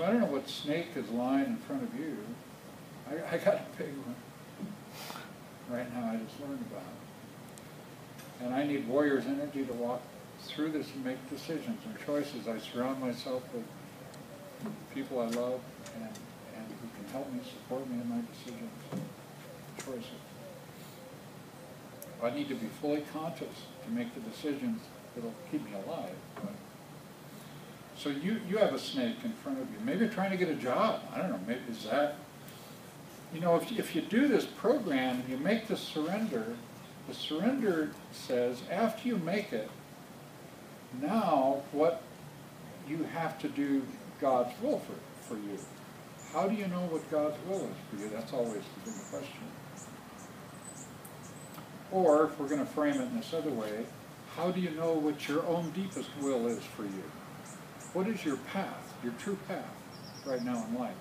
So I don't know what snake is lying in front of you. I got a big one right now I just learned about. And I need warrior's energy to walk through this and make decisions and choices. I surround myself with people I love and who can help me, support me in my decisions and choices. I need to be fully conscious to make the decisions that'll keep me alive. But, so you have a snake in front of you. Maybe you're trying to get a job. I don't know, maybe is that, you know, if you do this program and you make the surrender says after you make it, now what you have to do God's will for you. How do you know what God's will is for you? That's always the big question. Or if we're going to frame it in this other way, how do you know what your own deepest will is for you? What is your path, your true path right now in life?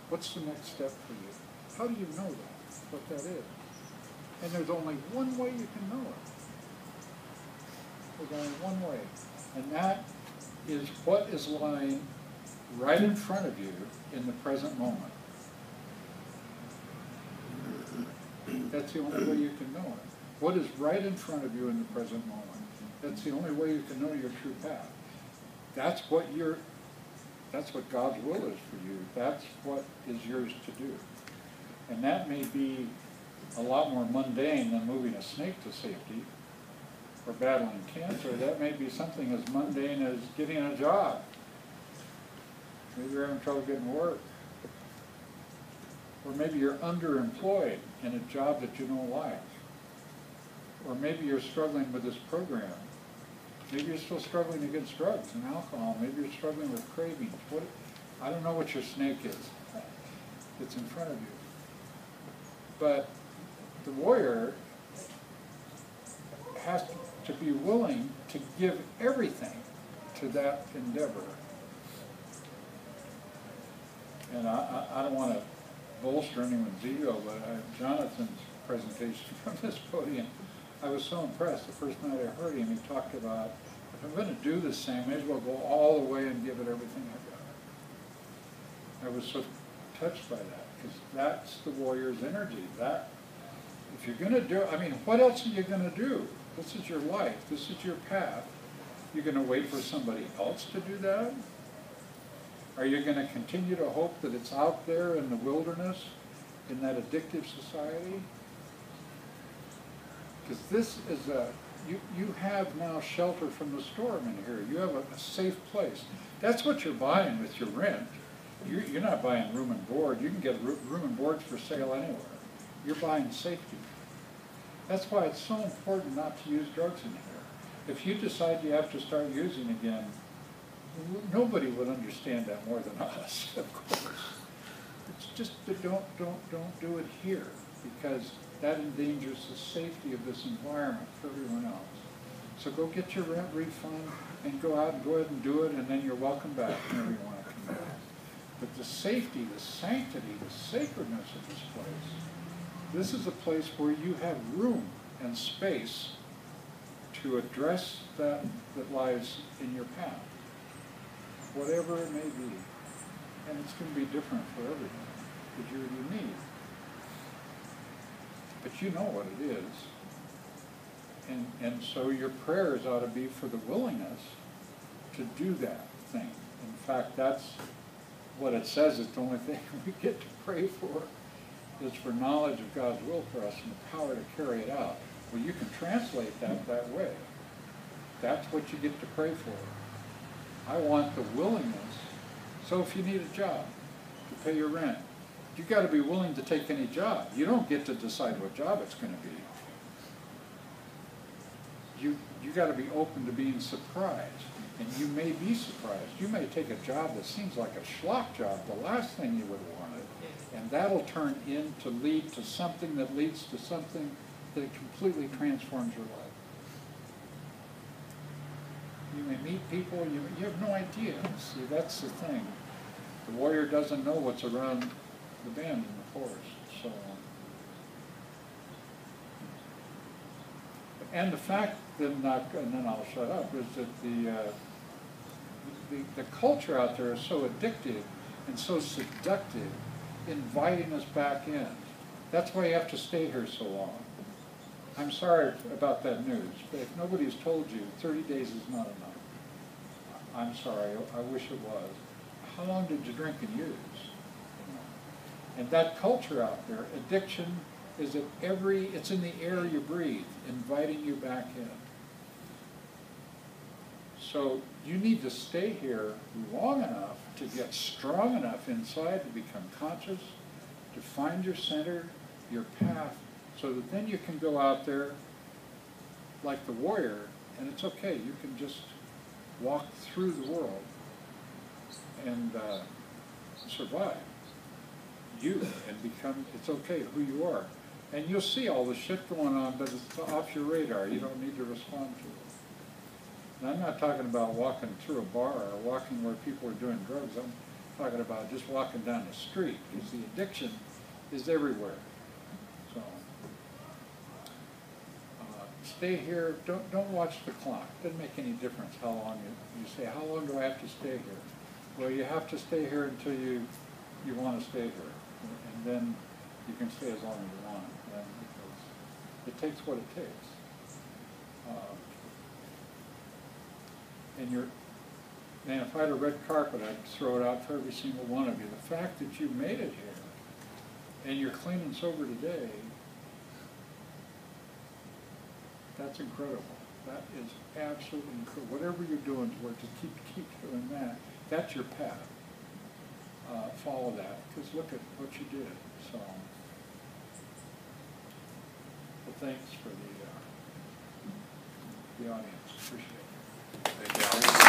What's the next step for you? How do you know that, what that is? And there's only one way you can know it. There's only one way. And that is what is lying right in front of you in the present moment. That's the only way you can know it. What is right in front of you in the present moment? That's the only way you can know your true path. That's what God's will is for you. That's what is yours to do. And that may be a lot more mundane than moving a snake to safety or battling cancer. That may be something as mundane as getting a job. Maybe you're having trouble getting work. Or maybe you're underemployed in a job that you don't like. Or maybe you're struggling with this program. Maybe you're still struggling against drugs and alcohol. Maybe you're struggling with cravings. I don't know what your snake is that's in front of you. But the warrior has to be willing to give everything to that endeavor. And I don't want to bolster anyone's ego, but Jonathan's presentation from this podium, I was so impressed. The first night I heard him, he talked about, if I'm going to do this thing, I may as well go all the way and give it everything I've got. I was so touched by that, because that's the warrior's energy. That, if you're going to do, I mean, what else are you going to do? This is your life. This is your path. You're going to wait for somebody else to do that? Are you going to continue to hope that it's out there in the wilderness, in that addictive society? Because this is you have now shelter from the storm in here. You have a safe place. That's what you're buying with your rent. You're not buying room and board. You can get room and boards for sale anywhere. You're buying safety. That's why it's so important not to use drugs in here. If you decide you have to start using again, nobody would understand that more than us, of course. It's just don't do it here, because that endangers the safety of this environment for everyone else. So go get your rent refund and go out and go ahead and do it, and then you're welcome back whenever you want to come back. But the safety, the sanctity, the sacredness of this place, this is a place where you have room and space to address that lies in your path, whatever it may be. And it's going to be different for everyone, because you're unique. But you know what it is. And so your prayers ought to be for the willingness to do that thing. In fact, that's what it says. It's the only thing we get to pray for is for knowledge of God's will for us and the power to carry it out. Well, you can translate that way. That's what you get to pray for. I want the willingness. So if you need a job to pay your rent, you've got to be willing to take any job. You don't get to decide what job it's going to be. You got to be open to being surprised. And you may be surprised. You may take a job that seems like a schlock job, the last thing you would have wanted, and that'll turn to lead to something that leads to something that completely transforms your life. You may meet people, you have no idea. See, that's the thing. The warrior doesn't know what's around the bend in the forest, so on. And the fact that, and then I'll shut up, is that the culture out there is so addictive. and so seductive, inviting us back in. That's why you have to stay here so long. I'm sorry about that news, but if nobody's told you, 30 days is not enough. I'm sorry, I wish it was. How long did you drink and use? You know? And that culture out there, addiction is at it's in the air you breathe, inviting you back in. So you need to stay here long enough to get strong enough inside to become conscious, to find your center, your path, so that then you can go out there like the warrior, and it's okay. You can just walk through the world and survive. And become, it's okay who you are. And you'll see all the shit going on, but it's off your radar. You don't need to respond to it. And I'm not talking about walking through a bar or walking where people are doing drugs. I'm talking about just walking down the street, because the addiction is everywhere. So stay here. Don't watch the clock. Doesn't make any difference how long you say. How long do I have to stay here? Well, you have to stay here until you want to stay here, and then you can stay as long as you want. Then, because it takes what it takes. And if I had a red carpet, I'd throw it out for every single one of you. The fact that you made it here, and you're clean and sober today, that's incredible. That is absolutely incredible. Whatever you're doing to work, to keep doing that, that's your path. Follow that, because look at what you did. So, well, thanks for the audience. Appreciate it. Thank you.